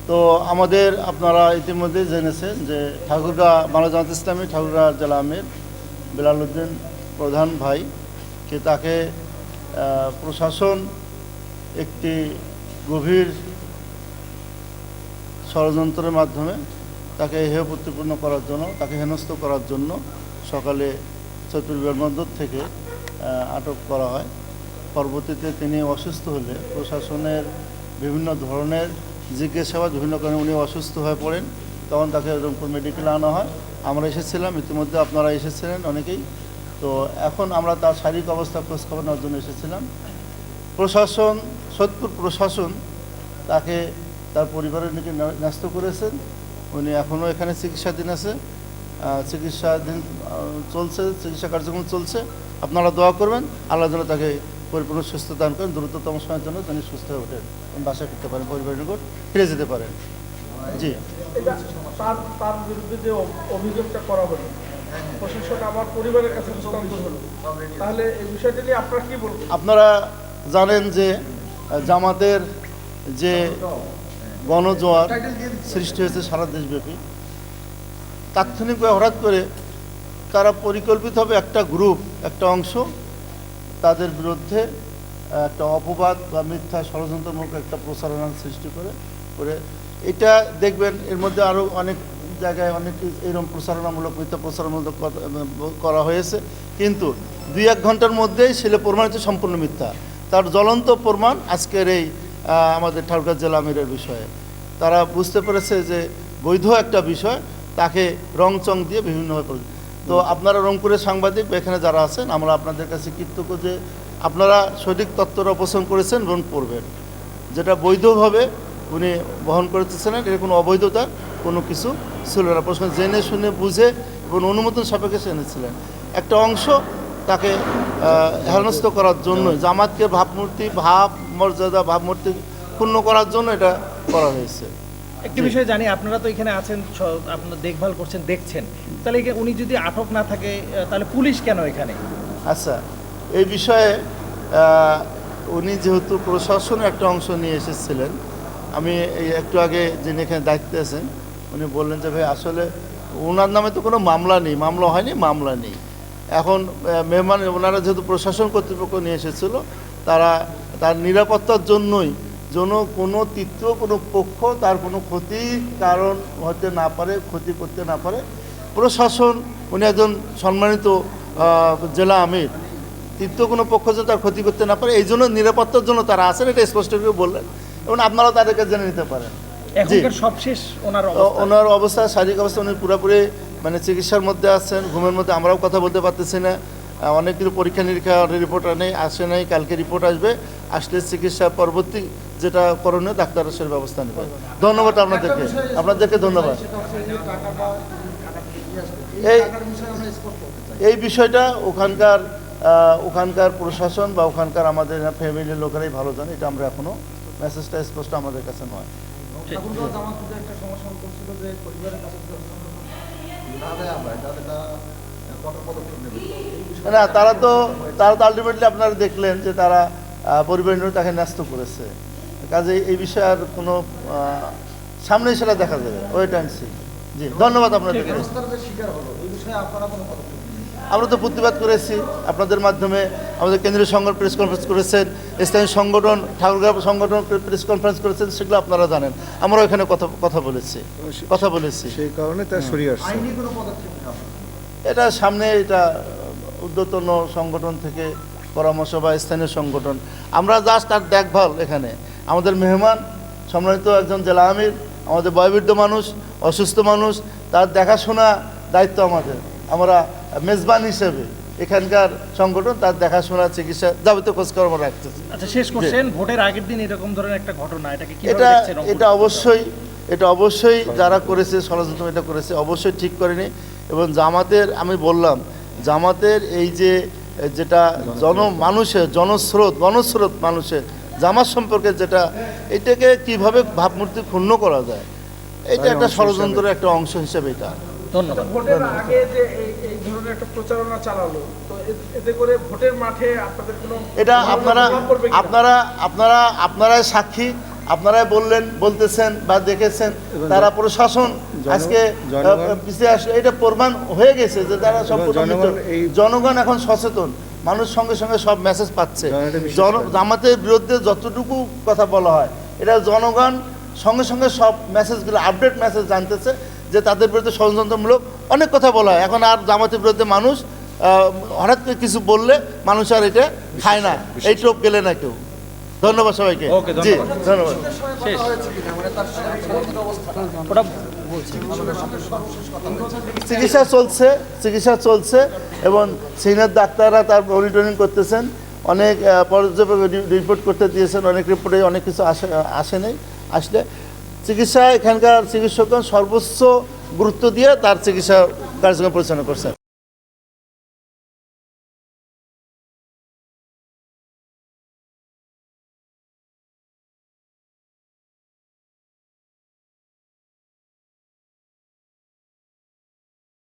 তো আমাদের আপনারা ইতিমধ্যে জেনেছেন যে ঠাকুরগাঁ বাংলা জামাত ইসলামী ঠাকুরগাঁ জেলা আমির বেলাল উদ্দিন প্রধান ভাইকে তাকে প্রশাসন একটি গভীর ষড়যন্ত্রের মাধ্যমে তাকে হেয় প্রতিপন্ন করার জন্য, তাকে হেনস্থ করার জন্য সকালে চৈত্র বিমানবন্দর থেকে আটক করা হয়। পরবর্তীতে তিনি অসুস্থ হলে প্রশাসনের বিভিন্ন ধরনের জিজ্ঞাসাবাদ বিভিন্ন কারণে উনি অসুস্থ হয়ে পড়েন, তখন তাকে রংপুর মেডিকেলে আনা হয়। আমরা এসেছিলাম, ইতিমধ্যে আপনারা এসেছিলেন অনেকেই। তো এখন আমরা তার শারীরিক অবস্থা খোঁজখবর নেওয়ার জন্য এসেছিলাম। প্রশাসন, সৈয়দপুর প্রশাসন তাকে তার পরিবারের নিকে ন্যস্ত করেছেন। উনি এখনও এখানে চিকিৎসাধীন আছে, চিকিৎসাধীন চলছে, চিকিৎসা কার্যক্রম চলছে। আপনারা দোয়া করবেন আল্লাহ যেন তাকে পরিপূর্ণ সুস্থ দান করেন, দ্রুততম সময়ের জন্য তিনি সুস্থ হয়ে ওঠেন, বাসায় ফিরতে পারেন, পরিবারের নিকট ফিরে যেতে পারেন। জি, তার বিরুদ্ধে যে অভিযোগটা করা হলো, প্রশাসন আমার পরিবারের কাছে হস্তান্তর হলো, তাহলে এই বিষয়টা নিয়ে আপনারা কি বলবেন? আপনারা জানেন যে জামাতের যে গণজোয়ার সৃষ্টি হয়েছে সারা দেশব্যাপী, তাৎক্ষণিকভাবে হঠাৎ করে তারা পরিকল্পিতভাবে একটা গ্রুপ, একটা অংশ তাদের বিরুদ্ধে একটা অপবাদ বা মিথ্যা ষড়যন্ত্রমূলক একটা প্রচারণার সৃষ্টি করে এটা দেখবেন এর মধ্যে আরও অনেক জায়গায় অনেক এরকম প্রচারণামূলক মিথ্যা প্রচারণামূলক করা হয়েছে, কিন্তু 2-1 ঘন্টার মধ্যেই সেটা প্রমাণিত সম্পূর্ণ মিথ্যা। তার জ্বলন্ত প্রমাণ আজকের এই আমাদের ঠাকুরগাঁ জেলা আমিরের বিষয়ে তারা বুঝতে পেরেছে যে বৈধ একটা বিষয় তাকে রংচং দিয়ে বিভিন্নভাবে। তো আপনারা রংপুরের সাংবাদিক বা এখানে যারা আছেন, আমরা আপনাদের কাছে কৃতজ্ঞ যে আপনারা সঠিক তথ্যটা উপস্থাপন করেছেন এবং করবেন, যেটা বৈধভাবে উনি বহন করতেছিলেন। এর কোনো অবৈধতা কোনো কিছু ছিল না। প্রশ্ন জেনে শুনে বুঝে এবং অনুমোদন সাপেক্ষে এনেছিলেন। একটা অংশ তাকে হেনস্থ করার জন্য, জামাতকে ভাবমূর্তি, মর্যাদা, ভাবমূর্তি ক্ষুণ্ণ করার জন্য এটা করা হয়েছে। একটি বিষয় জানি, আপনারা তো এখানে আছেন, আপনারা দেখভাল করছেন, দেখছেন, তাহলে উনি যদি আটক না থাকে তাহলে পুলিশ কেন এখানে? আচ্ছা, এই বিষয়ে উনি যেহেতু প্রশাসনের একটা অংশ নিয়ে এসেছিলেন, আমি এই একটু আগে যিনি এখানে দায়িত্বে আছেন উনি বললেন যে ভাই আসলে ওনার নামে তো কোনো মামলা নেই, মামলা হয়নি, মামলা নেই। এখন মেহমান ওনারা যেহেতু প্রশাসন কর্তৃপক্ষ নিয়ে এসেছিল, তারা তার নিরাপত্তার জন্যই যেন কোনো তৃতীয় কোনো পক্ষ তার কোনো ক্ষতির কারণ হতে না পারে, ক্ষতি করতে না পারে, প্রশাসন, উনি একজন সম্মানিত জেলা আমির, তৃতীয় কোনো পক্ষ যেন তার ক্ষতি করতে না পারে, এই জন্য নিরাপত্তার জন্য তারা আছেন, এটা স্পষ্ট করে বললেন এবং আপনারাও তাদেরকে জেনে নিতে পারেন। সবশেষ ওনার অবস্থা, শারীরিক অবস্থা, উনি পুরোপুরি মানে চিকিৎসার মধ্যে আছেন, ঘুমের মধ্যে। আমরাও কথা বলতে পারতেছি না, অনেক কিছু পরীক্ষা নিরীক্ষা রিপোর্ট আসে নাই, কালকে রিপোর্ট আসবে, আসলে চিকিৎসা পরবর্তী যেটা করণীয় ডাক্তারের সে ব্যবস্থা নেবে। ধন্যবাদ আপনাদেরকে ধন্যবাদ। এই বিষয়টা ওখানকার প্রশাসন বা ওখানকার আমাদের ফ্যামিলির লোকেরাই ভালো জানে, এটা আমরা এখনো মেসেজটা স্পষ্ট আমাদের কাছে নয়। না, তারা তো আলটিমেটলি আপনারা দেখলেন যে তারা পরিবারের তাকে ন্যস্ত করেছে, কাজে এই বিষয়ে আর কোনো সামনেই সেটা দেখা যাবে, ওয়েট অ্যান্ড সি। জি, ধন্যবাদ আপনাদেরকে। আমরা তো প্রতিবাদ করেছি আপনাদের মাধ্যমে, আমাদের কেন্দ্রীয় সংগঠন প্রেস কনফারেন্স করেছেন, স্থানীয় সংগঠন ঠাকুরগাঁও সংগঠন প্রেস কনফারেন্স করেছেন, সেগুলো আপনারা জানেন। আমরা এখানে কথা বলেছি সেই কারণে তার সরিয়ে আসছে। এটা সামনে, এটা ঊর্ধ্বতন সংগঠন থেকে পরামর্শ বা স্থানীয় সংগঠন, আমরা জাস্ট তার দেখভাল। এখানে আমাদের মেহমান সম্মানিত একজন জেলা আমির, আমাদের বয়োবৃদ্ধ মানুষ, অসুস্থ মানুষ, তার দেখাশোনা দায়িত্ব আমাদের। আমরা মেজবান হিসেবে এখানকার সংগঠন তার দেখাশোনা, চিকিৎসা, যাবতীয় খোঁজখবর আমরা রাখতেছি। আচ্ছা, শেষ করছেন, ভোটের আগের দিন এরকম ধরনের একটা ঘটনা, এটা অবশ্যই যারা করেছে ষড়যন্ত্র এটা করেছে, অবশ্যই ঠিক করেনি। এবং জামাতের, আমি বললাম, জামাতের এই যেটা গণস্রোত মানুষের জামাত সম্পর্কে যেটা, এটাকে কিভাবে ভাবমূর্তি ক্ষুণ্ণ করা যায়, এটা একটা ষড়যন্ত্রের একটা অংশ হিসেবে এটা। ধন্যবাদ। ভোটের আগে যে এই ধরনের একটা প্রচারণা চালালো, তো এতে করে ভোটের মাঠে আপনাদের কোনো, এটা আপনারা সাক্ষী, আপনারাই বলতেছেন বা দেখেছেন তারা প্রশাসন আজকে পিছিয়ে আসলে এটা প্রমাণ হয়ে গেছে যে তারা সম্পূর্ণ জনগণ এখন সচেতন, মানুষ সঙ্গে সঙ্গে সব মেসেজ পাচ্ছে। জামাতের বিরুদ্ধে যতটুকু কথা বলা হয় এটা জনগণ সঙ্গে সঙ্গে সব মেসেজগুলো আপডেট মেসেজ জানতেছে যে তাদের বিরুদ্ধে ষড়যন্ত্রমূলক অনেক কথা বলা হয়। এখন আর জামাতের বিরুদ্ধে মানুষ হঠাৎ করে কিছু বললে মানুষ আর এটা খায় না, এই টোপ গেলে না কেউ। ধন্যবাদ সবাইকে। ওকে, জি ধন্যবাদ। ধন্যবাদ। শেষ ওটা চিকিৎসা চলছে এবং সিনিয়র ডাক্তাররা তার মনিটরিং করতেছেন, অনেক পর্যবেক্ষণ রিপোর্ট করতে দিয়েছেন, অনেক রিপোর্টে অনেক কিছু আসেনি, আসলে চিকিৎসা এখানকার চিকিৎসকগণ সর্বোচ্চ গুরুত্ব দিয়ে তার চিকিৎসা কার্যক্রম পরিচালনা করছেন।